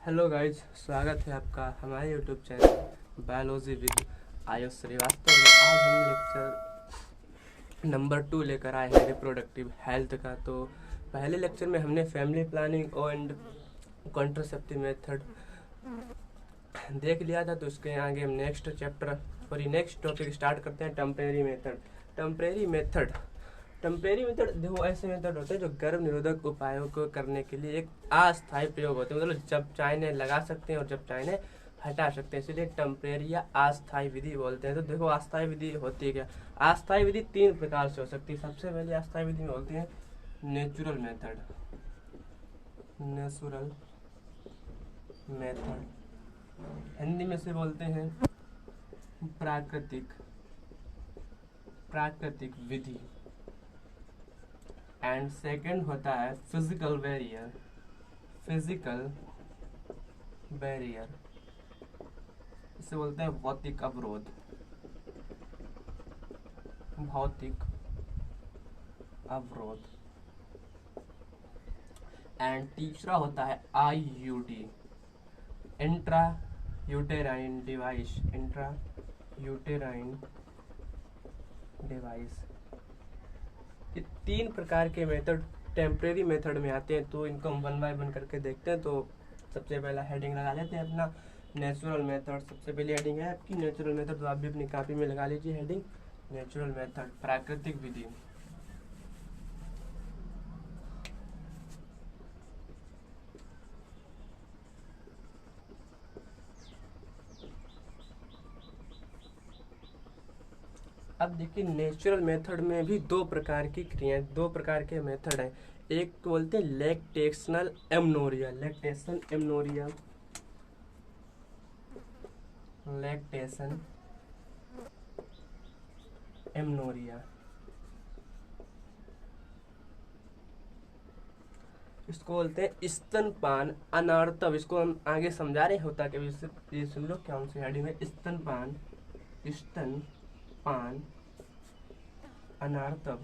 Hello guys, स्वागत है आपका हमारे YouTube channel biology with Ayush Shrivastava में। आज हम लेक्चर नंबर 2 लेकर आए हैं रिप्रोडक्टिव हेल्थ का। तो पहले लेक्चर में हमने family planning and contraceptive method देख लिया था, तो उसके आगे हम नेक्स्ट चैप्टर और नेक्स्ट टॉपिक स्टार्ट करते हैं। टेम्परेरी मेथड देखो, ऐसे मेथड होते हैं जो गर्भ निरोधक उपायों को करने के लिए एक अस्थायी प्रयोग होते हैं, मतलब जब चाहे लगा सकते हैं और जब चाहे हटा सकते हैं, इसलिए टेम्परेरी या अस्थायी विधि बोलते हैं। तो देखो, अस्थायी विधि होती है क्या? अस्थायी विधि 3 प्रकार से हो सकती है। सबसे पहले अस्थायी विधि में होती है नेचुरल मेथड, हिंदी में से बोलते हैं प्राकृतिक विधि। एंड सेकंड होता है फिजिकल बैरियर, इसे बोलते हैं भौतिक अवरोध। एंड तीसरा होता है IUD, इंट्रा यूटेराइन डिवाइस। ये 3 प्रकार के मेथड टेम्परेरी मेथड में आते हैं, तो इनको हम 1 बाय 1 करके देखते हैं। तो सबसे पहला हेडिंग लगा लेते हैं अपना नेचुरल मेथड। सबसे पहली हेडिंग है आपकी नेचुरल मेथड, तो आप भी अपनी कॉपी में लगा लीजिए हेडिंग नेचुरल मेथड, प्राकृतिक विधि। अब देखिए, नेचुरल मेथड में भी 2 प्रकार की क्रियाएं, 2 प्रकार के मेथड हैं। एक तो बोलते हैं लैक्टेशनल एमनोरिया, इसको बोलते हैं स्तनपान अनार्तव। इसको हम आगे समझा रहे होता कि ये सुन लो क्या उनसे हेडिंग है, स्तनपान अनार्तव।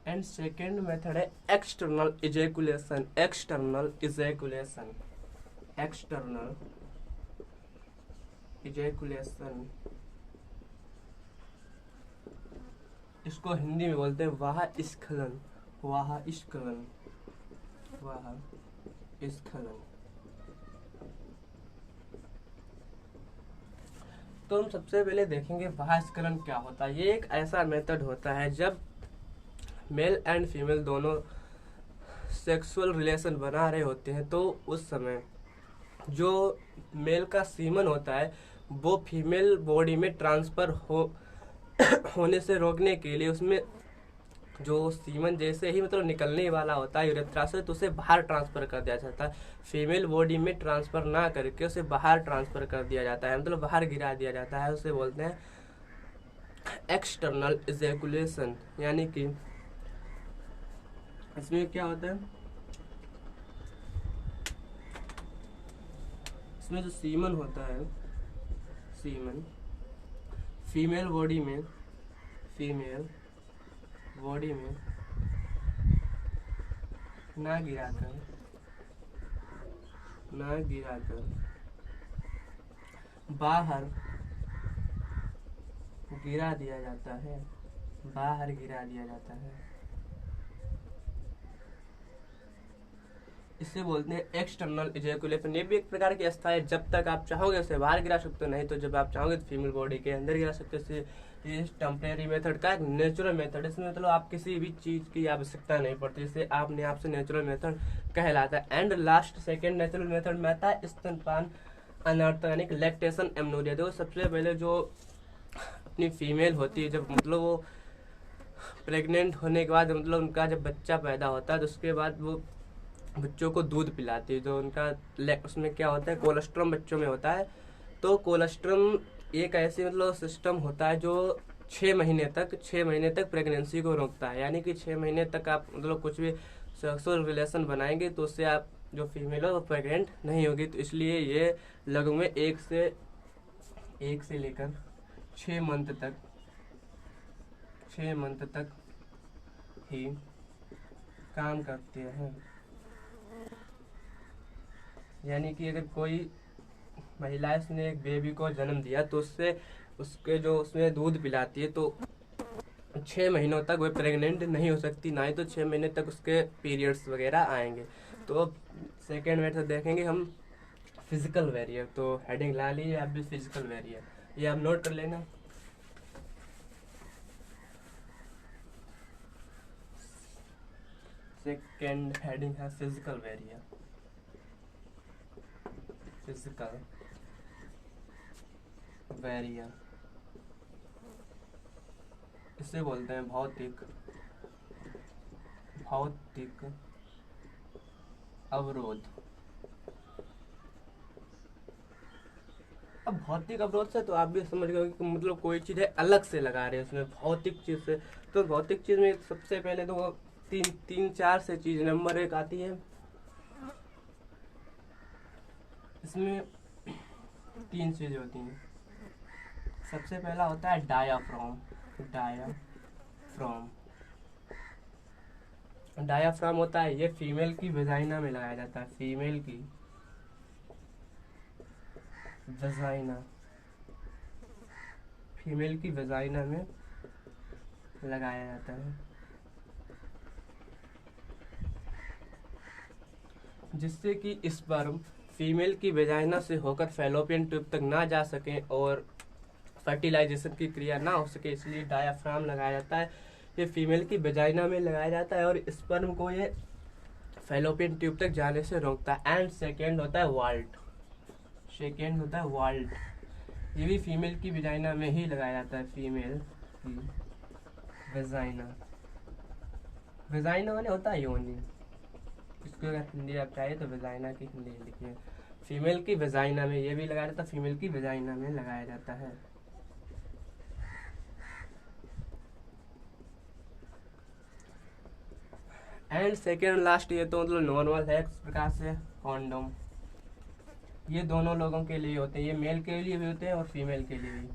एंड सेकेंड मेथड है एक्सटर्नल इजैकुलेशन। इसको हिंदी में बोलते हैं वाह स्खलन। तो हम सबसे पहले देखेंगे वाह स्खलन क्या होता है। ये एक ऐसा मेथड होता है जब मेल एंड फीमेल दोनों सेक्सुअल रिलेशन बना रहे होते हैं, तो उस समय जो मेल का सीमन होता है वो फीमेल बॉडी में ट्रांसफर होने से रोकने के लिए उसमें जो सीमन जैसे ही मतलब निकलने वाला होता है यूरेथ्रा से, तो उसे बाहर ट्रांसफर कर दिया जाता है। फीमेल बॉडी में ट्रांसफर ना करके उसे बाहर ट्रांसफर कर दिया जाता है, मतलब बाहर गिरा दिया जाता है। उसे बोलते हैं एक्सटर्नल इजैकुलेशन। यानी कि इसमें क्या होता है, इसमें जो सीमन होता है, फीमेल बॉडी में ना गिराकर बाहर गिरा दिया जाता है। इसे बोलते हैं एक्सटर्नल इजैकुलेशन। ये भी एक प्रकार की अवस्था है, जब तक आप चाहोगे उसे बाहर गिरा सकते हो, नहीं तो जब आप चाहोगे तो फीमेल बॉडी के अंदर गिरा सकते हो। ये टेम्परेरी मेथड का एक नेचुरल मेथड, इसमें मतलब आप किसी भी चीज की आवश्यकता नहीं पड़ती, इसे अपने आप से नेचुरल मेथड कहलाता है। And last second natural method में आता है स्तनपान अनार्तव, यानी कि लैक्टेशन एमनोरिया। देखो, सबसे पहले जो अपनी फीमेल होती है, जब मतलब वो प्रेग्नेंट होने के बाद मतलब उनका जब बच्चा पैदा होता है, तो उसके बाद वो बच्चों को दूध पिलाती है। जो उनका उसमें क्या होता है, कोलेस्ट्रम बच्चों में होता है। तो कोलेस्ट्रम एक ऐसी मतलब सिस्टम होता है जो 6 महीने तक प्रेगनेंसी को रोकता है। यानी कि 6 महीने तक आप मतलब कुछ भी सेक्सुअल रिलेशन बनाएंगे तो उससे आप जो फीमेल है वो प्रेग्नेंट नहीं होगी। तो इसलिए ये लगभग में 1 से लेकर 6 मंथ तक ही काम करते हैं। यानी कि अगर कोई महिला ने एक बेबी को जन्म दिया तो उससे उसके जो उसमें दूध पिलाती है तो 6 महीनों तक वो प्रेग्नेंट नहीं हो सकती, ना ही तो 6 महीने तक उसके पीरियड्स वगैरह आएंगे। तो अब सेकेंड मेथड देखेंगे हम, फिजिकल बैरियर। तो हेडिंग ला लीजिए आप भी, फिजिकल बैरियर, ये आप नोट कर लेना। सेकेंड हेडिंग है फिजिकल बैरियर। फिजिकल बैरियर इसे बोलते हैं भौतिक अवरोध। अब भौतिक अवरोध से तो आप भी समझ गए कि मतलब कोई चीज है अलग से लगा रहे हैं उसमें भौतिक चीज से। तो भौतिक चीज में सबसे पहले तो वो तीन चार से चीज, नंबर 1 आती है, इसमें 3 चीजें होती हैं। सबसे पहला होता है डायाफ्राम। डायाफ्राम होता है, ये फीमेल की वेजाइना में लगाया जाता है। फीमेल की वेजाइना में लगाया जाता है, जिससे कि स्पर्म फीमेल की वेजाइना से होकर फैलोपियन ट्यूब तक ना जा सके और फर्टिलाइजेशन की क्रिया ना हो सके, इसलिए डायाफ्राम लगाया जाता है। ये फीमेल की वेजाइना में लगाया जाता है और स्पर्म को ये फैलोपियन ट्यूब तक जाने से रोकता है। एंड सेकेंड होता है वाल्ट। ये भी फीमेल की वेजाइना में ही लगाया जाता है। फीमेल की वेजाइना मैंने होता है योनि, इसको अगर हिंदी आप चाहिए तो वेजाइना की हिंदी लिखिए। फीमेल की वेजाइना में ये भी लगाया जाता है, फीमेल की वेजाइना में लगाया जाता है। एंड सेकेंड लास्ट ये तो मतलब नॉर्मल है, इस प्रकार से कॉन्डोम। ये दोनों लोगों के लिए होते हैं, ये मेल के लिए भी होते हैं और फीमेल के लिए भी।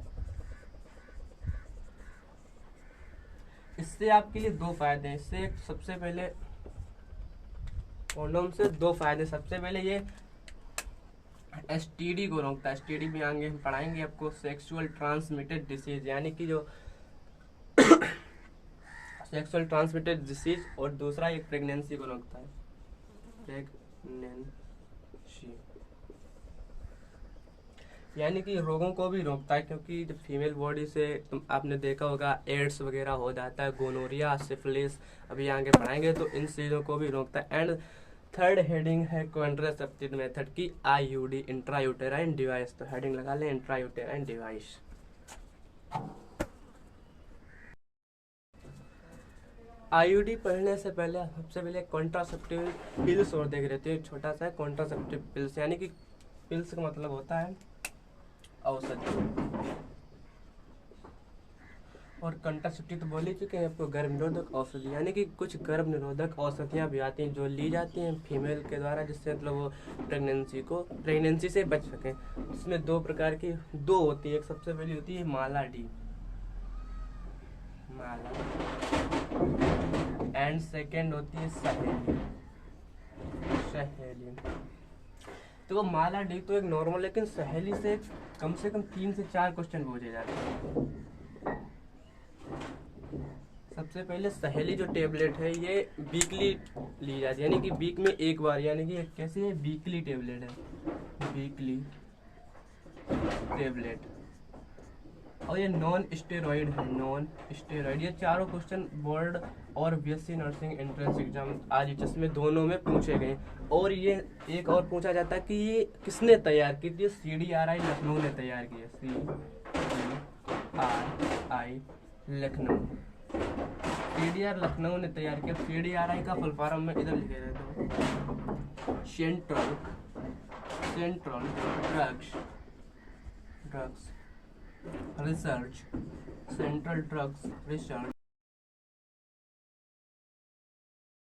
इससे आपके लिए 2 फायदे हैं। इससे सबसे पहले कॉन्डोम से 2 फायदे। सबसे पहले ये एसटीडी को रोकता है। एसटीडी में आगे हम पढ़ाएंगे आपको, सेक्सुअल ट्रांसमिटेड डिसीज, यानी कि जो सेक्सुअल ट्रांसमिटेड डिसीज। और दूसरा एक प्रेगनेंसी को रोकता है, प्रेगनेंसी, यानी कि रोगों को भी रोकता है। क्योंकि जब फीमेल बॉडी से आपने देखा होगा एड्स वगैरह हो जाता है, गोनोरिया, सिफिलिस, अभी आगे पढ़ाएंगे, तो इन चीज़ों को भी रोकता है। एंड थर्ड हेडिंग है कॉन्ट्रासेप्टिव मेथड की, आईयूडी, इंट्रायूटेराइन डिवाइस। तो हेडिंग लगा लें इंट्रायूटेराइन डिवाइस। आईयूडी पढ़ने से पहले सबसे पहले कॉन्ट्रासेप्टिव पिल्स और देख रहे थे। छोटा सा कॉन्ट्रासेप्टिव पिल्स, यानी कि पिल्स का मतलब होता है औषधि, और कंट्रासेप्टिव तो बोल ही चुके हैं आपको, गर्भ निरोधक औषधि। यानी कि कुछ गर्भ निरोधक औषधियाँ भी आती हैं जो ली जाती हैं फीमेल के द्वारा, जिससे मतलब वो प्रेगनेंसी से बच सकें। इसमें 2 प्रकार की होती है। एक सबसे पहली होती है माला डी, एंड सेकेंड होती है सहेली। तो वो माला डी तो एक नॉर्मल, लेकिन सहेली से कम 3 से 4 क्वेश्चन पूछे जाते हैं। सबसे पहले सहेली जो टेबलेट है ये वीकली ली जाती है, यानी कि वीक में 1 बार, यानी कि कैसे है, वीकली टेबलेट है, वीकली टेबलेट। और ये नॉन स्टेरॉइड है, ये चारों क्वेश्चन बोर्ड और बीएससी नर्सिंग एंट्रेंस एग्जाम आज जिसमें दोनों में पूछे गए। और ये एक और पूछा जाता है कि ये किसने तैयार की थी, CDRI लखनऊ ने तैयार की है, CDRI लखनऊ, लखनऊ ने तैयार किया। CDRI का फुल फॉर्म में इधर लिखे रहते हैं, central drugs research, central drugs research